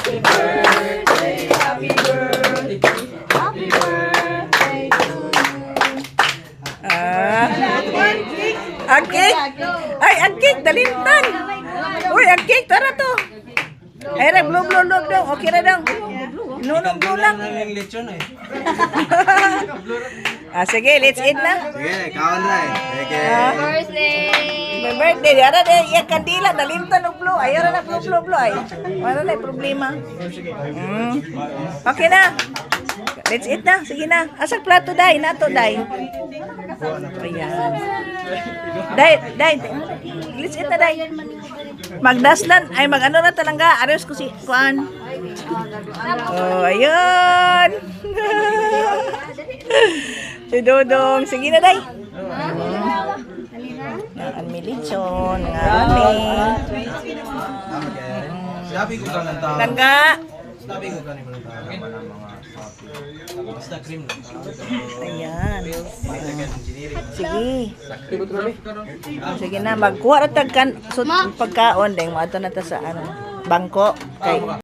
Happy birthday to Ang cake. Ay, ang cake. Dalimtan. Uy, ang cake. Tara to. Ay, blue daw. Okay na daw. Blue lang. Sige, let's eat na. Sige, kawan na eh. Sige. May birthday. Yara na yung kandila. Dalimtan o blue. Ay, yara na blue. Ay, wala na yung problema. Okay na. Let's eat na. Sige na. Asang plato, Day? Nato, Day. Ayan. Day. Let's eat na, Day. Magdaslan. Ay, mag-ano na talaga. Aros ko si Kuan. Oh, ayun. Si Dodong. Sige na, Day. Ang militsyon. Sabi ko ka ng tao. Langga. Sabi ko ka ng mga basta cream lang. Ayan. Sige. Sige na, magkuha na tagkan pagkaon. Dahil mo ato na ta sa bangko. Kay